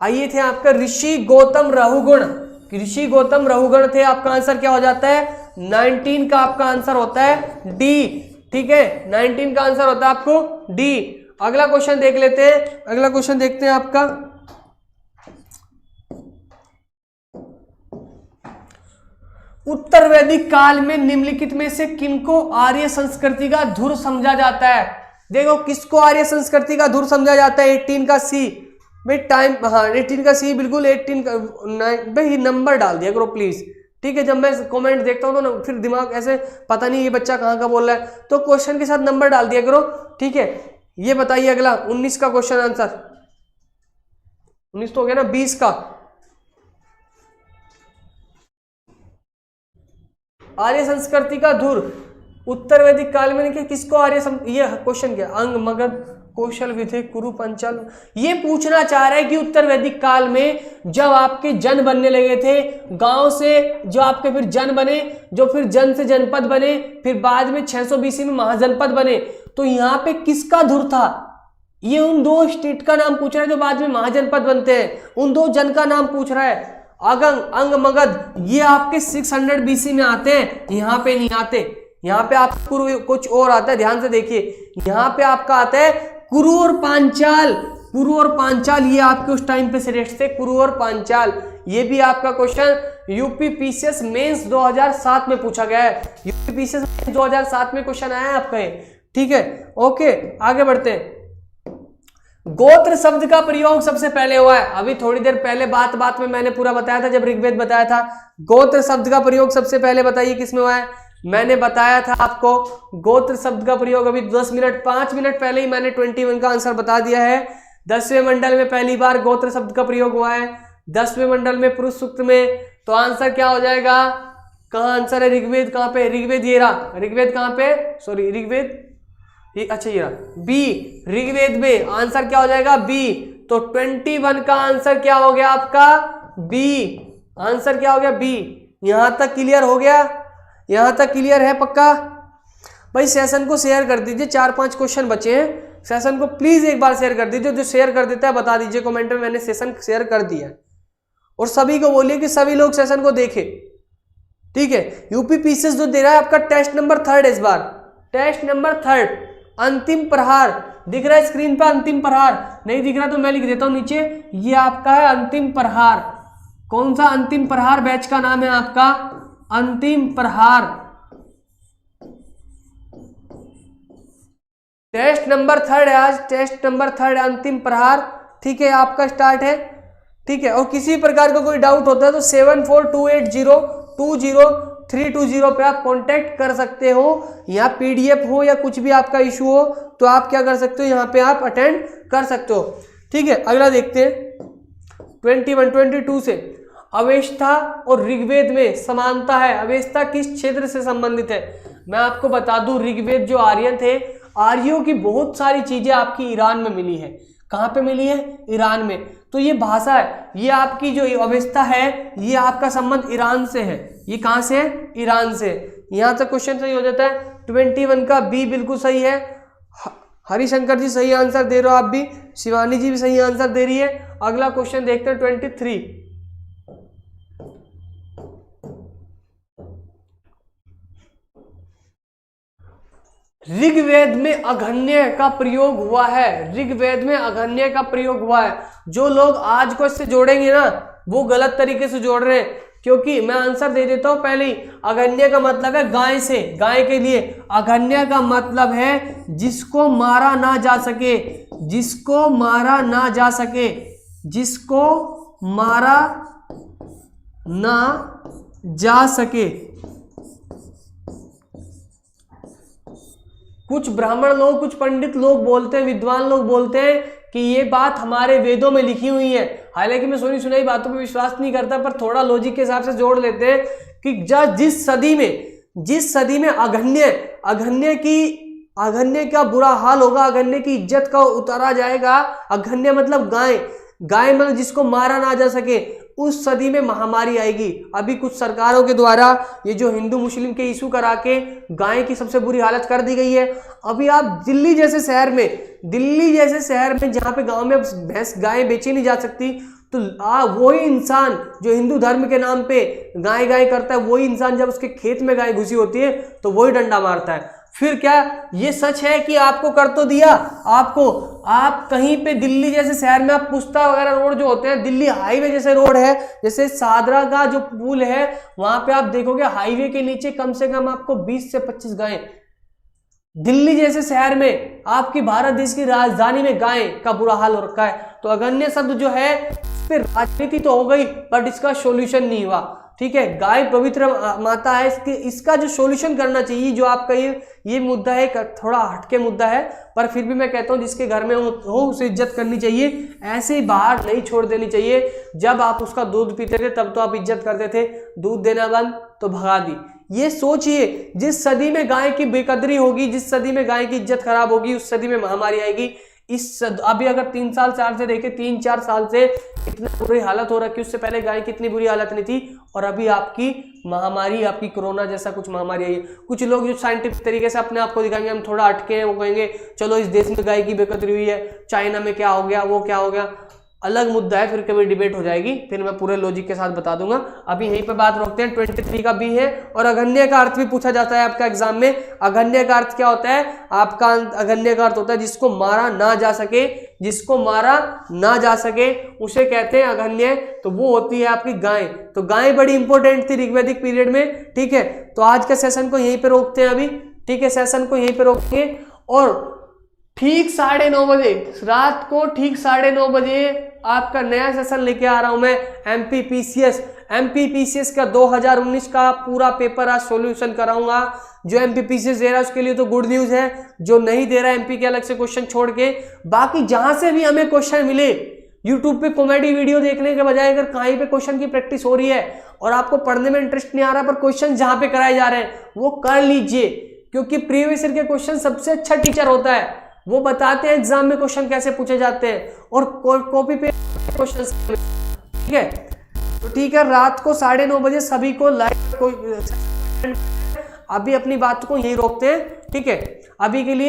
आइए, थे आपका ऋषि गौतम रहुगुण। ऋषि गौतम रहुगुण थे। आपका आंसर क्या हो जाता है? 19 का आपका आंसर होता है डी। ठीक है, 19 का आंसर होता है आपको डी। अगला क्वेश्चन देख लेते हैं। अगला क्वेश्चन देखते हैं आपका, उत्तर वैदिक काल में निम्नलिखित में से किनको आर्य संस्कृति का धुर समझा जाता है? देखो, किसको आर्य संस्कृति का धुर समझा जाता है? 18 का सी भाई टाइम, हाँ 18 का सी बिल्कुल। 18 का भाई नंबर डाल दिया करो प्लीज। ठीक है, जब मैं कमेंट देखता हूँ तो ना फिर दिमाग ऐसे पता नहीं ये बच्चा कहाँ का बोल रहा है, तो क्वेश्चन के साथ नंबर डाल दिया करो। ठीक है, ये बताइए अगला 19 का क्वेश्चन आंसर। 19 तो हो गया ना, 20 का। आर्य संस्कृति का धुर उत्तर वैदिक काल में किसको आर्य ये क्वेश्चन क्या? अंग, मगध, कौशल, विधेय, कुरु, पंचाल। ये पूछना चाह रहा है कि उत्तर वैदिक काल में जब आपके जन बनने लगे थे, गांव से जो आपके फिर जन बने, जो फिर जन से जनपद बने, फिर बाद में 600 बीसी में महाजनपद बने, तो यहाँ पे किसका धुर था? ये उन दो स्टेट का नाम पूछ रहा है जो बाद में महाजनपद बनते हैं, उन दो जन का नाम पूछ रहा है। अगंग, अंग, मगध ये आपके 600 बीसी में आते हैं, यहाँ पे नहीं आते। यहाँ पे आप कुछ और आता है, ध्यान से देखिए। यहाँ पे आपका आता है कुरु और पांचाल। कुरु और पांचाल ये आपके उस टाइम पे श्रेष्ठ थे, कुरु और पांचाल। ये भी आपका क्वेश्चन यूपी पीसीएस मेंस 2007 में पूछा गया है। यूपी पीसीएस 2007 में क्वेश्चन आया है आपका। ठीक है, ओके आगे बढ़ते हैं। गोत्र शब्द का प्रयोग सबसे पहले हुआ है। अभी थोड़ी देर पहले बात में मैंने पूरा बताया था, जब ऋग्वेद बताया था। गोत्र शब्द का प्रयोग सबसे पहले बताइए किसमें हुआ है? मैंने बताया था आपको गोत्र शब्द का प्रयोग अभी 5 मिनट पहले ही मैंने 21 का आंसर बता दिया है। 10वें मंडल में पहली बार गोत्र शब्द का प्रयोग हुआ है, 10वें मंडल में पुरुष सूक्त में। तो आंसर क्या हो जाएगा? कहाँ आंसर है? ऋग्वेद कहाँ पे? ऋग्वेद ये रहा। ऋग्वेद कहाँ पे? सॉरी ऋग्वेद, अच्छा ये रहा बी। ऋग्वेद में आंसर क्या हो जाएगा? बी। तो 21 का आंसर क्या हो गया आपका? बी। आंसर क्या हो गया? बी। यहां तक क्लियर हो गया? यहां तक क्लियर है पक्का? भाई सेशन को शेयर कर दीजिए, 4-5 क्वेश्चन बचे हैं। सेशन को प्लीज एक बार शेयर कर दीजिए। जो शेयर कर देता है बता दीजिए कमेंट में, मैंने सेशन शेयर कर दिया है। और सभी को बोलिए कि सभी लोग सेशन को देखें। ठीक है, यूपी पीसीएस जो दे रहा है आपका टेस्ट नंबर 3 इस बार। टेस्ट नंबर 3 अंतिम प्रहार दिख रहा है स्क्रीन पर? अंतिम प्रहार नहीं दिख रहा तो मैं लिख देता हूं नीचे। ये आपका है अंतिम प्रहार। कौन सा अंतिम प्रहार बैच का नाम है आपका? अंतिम प्रहार। टेस्ट नंबर 3 है आज, टेस्ट नंबर 3 अंतिम प्रहार। ठीक है, आपका स्टार्ट है। ठीक है, और किसी प्रकार का कोई डाउट होता है तो 7428020320 पे आप कांटेक्ट कर सकते हो। यहाँ पीडीएफ हो या कुछ भी आपका इशू हो तो आप क्या कर सकते हो, यहाँ पे आप अटेंड कर सकते हो। ठीक है, अगला देखते हैं 22 से। अवेस्ता और ऋग्वेद में समानता है। अवेस्ता किस क्षेत्र से संबंधित है? मैं आपको बता दूं, ऋग्वेद जो आर्यन थे, आर्यों की बहुत सारी चीजें आपकी ईरान में मिली है। कहाँ पे मिली है? ईरान में। तो ये भाषा है, ये आपकी जो अवेस्ता है, ये आपका संबंध ईरान से है। ये कहाँ से है? ईरान से। यहाँ तक क्वेश्चन सही हो जाता है। 21 का बी बिल्कुल सही है। हरिशंकर जी सही आंसर दे रहे हो, आप भी। शिवानी जी भी सही आंसर दे रही है। अगला क्वेश्चन देखते हैं 23। ऋग्वेद में अघन्य का प्रयोग हुआ है। ऋग्वेद में अघन्य का प्रयोग हुआ है। जो लोग आज को इससे जोड़ेंगे ना, वो गलत तरीके से जोड़ रहे हैं, क्योंकि मैं आंसर दे देता हूं पहले ही। अघन्य का मतलब है गाय से, गाय के लिए। अघन्य का मतलब है जिसको मारा ना जा सके, जिसको मारा ना जा सके, जिसको मारा ना जा सके। कुछ ब्राह्मण लोग, कुछ पंडित लोग बोलते हैं, विद्वान लोग बोलते हैं कि ये बात हमारे वेदों में लिखी हुई है। हालांकि मैं सुनी सुनाई बातों पर विश्वास नहीं करता, पर थोड़ा लॉजिक के हिसाब से जोड़ लेते हैं कि जिस सदी में अघन्य का बुरा हाल होगा, अघन्य की इज्जत का उतारा जाएगा। अघन्य मतलब गाय मतलब जिसको मारा ना जा सके, उस सदी में महामारी आएगी। अभी कुछ सरकारों के द्वारा ये जो हिंदू मुस्लिम के इशू करा के गाय की सबसे बुरी हालत कर दी गई है। अभी आप दिल्ली जैसे शहर में जहाँ पे गांव में भैंस गाय बेची नहीं जा सकती, तो वही इंसान जो हिंदू धर्म के नाम पे गाय करता है, वही इंसान जब उसके खेत में गाय घुसी होती है तो वही डंडा मारता है। फिर क्या ये सच है कि आपको कर तो दिया, आप कहीं पे दिल्ली जैसे शहर में आप पुस्ता वगैरह रोड जो होते हैं, दिल्ली हाईवे जैसे रोड है, जैसे सादरा का जो पुल है, वहां पे आप देखोगे हाईवे के नीचे कम से कम आपको 20 से 25 गायें। दिल्ली जैसे शहर में, आपकी भारत देश की राजधानी में गाय का बुरा हाल हो रखा है। तो अघन्य शब्द जो है इस पे राजनीति तो हो गई, बट इसका सॉल्यूशन नहीं हुआ। ठीक है, गाय पवित्र माता है, इसका जो सॉल्यूशन करना चाहिए, जो आपका ये मुद्दा है, थोड़ा हटके मुद्दा है, पर फिर भी मैं कहता हूं जिसके घर में हो उसे इज्जत करनी चाहिए, ऐसे ही बाहर नहीं छोड़ देनी चाहिए। जब आप उसका दूध पीते थे तब तो आप इज्जत करते थे, दूध देना बंद तो भगा दी। ये सोचिए, जिस सदी में गाय की बेकदरी होगी, जिस सदी में गाय की इज्जत खराब होगी, उस सदी में महामारी आएगी। अभी अगर 3 साल 4 से देखें, 3-4 साल से इतनी बुरी हालत हो रखी, उससे पहले गाय की इतनी बुरी हालत नहीं थी, और अभी आपकी महामारी, आपकी कोरोना जैसा कुछ महामारी आई है। कुछ लोग जो साइंटिफिक तरीके से अपने आप को दिखाएंगे हम थोड़ा हटके हैं, वो कहेंगे चलो इस देश में गाय की बेकदरी हुई है, चाइना में क्या हो गया, वो क्या हो गया, अलग मुद्दा है, फिर कभी डिबेट हो जाएगी, फिर मैं पूरे लॉजिक के साथ बता दूंगा। अभी यहीं पे बात रोकते हैं। 23 का बी है, और अघन्य का अर्थ भी पूछा जाता है आपका एग्जाम में। अघन्य का अर्थ क्या होता है आपका? अघन्य का अर्थ होता है जिसको मारा ना जा सके, जिसको मारा ना जा सके उसे कहते हैं अघन्य। तो वो होती है आपकी गाय। तो गाय बड़ी इंपॉर्टेंट थी ऋग्वैदिक पीरियड में। ठीक है, तो आज के सेशन को यहीं पे रोकते हैं अभी। ठीक है, सेशन को यहीं पे रोकेंगे, और ठीक 9:30 बजे, रात को ठीक 9:30 बजे आपका नया सेशन लेके आ रहा हूं मैं। एमपीपीसीएस का 2019 का पूरा पेपर आज सॉल्यूशन कराऊंगा। जो एमपीपीसीएस दे रहा है उसके लिए तो गुड न्यूज है, जो नहीं दे रहा है एमपी के अलग से क्वेश्चन छोड़ के, बाकी जहां से भी हमें क्वेश्चन मिले, यूट्यूब पे कॉमेडी वीडियो देखने के बजाय अगर कहीं पे क्वेश्चन की प्रैक्टिस हो रही है और आपको पढ़ने में इंटरेस्ट नहीं आ रहा, पर क्वेश्चन जहां पे कराए जा रहे हैं वो कर लीजिए, क्योंकि प्रीवियस ईयर के क्वेश्चन सबसे अच्छा टीचर होता है। वो बताते हैं एग्जाम में क्वेश्चन कैसे पूछे जाते हैं, और कॉपी पे क्वेश्चन। ठीक है, तो ठीक है, रात को 9:30 बजे सभी को लाइव। अभी अपनी बात को यही रोकते हैं। ठीक है, अभी के लिए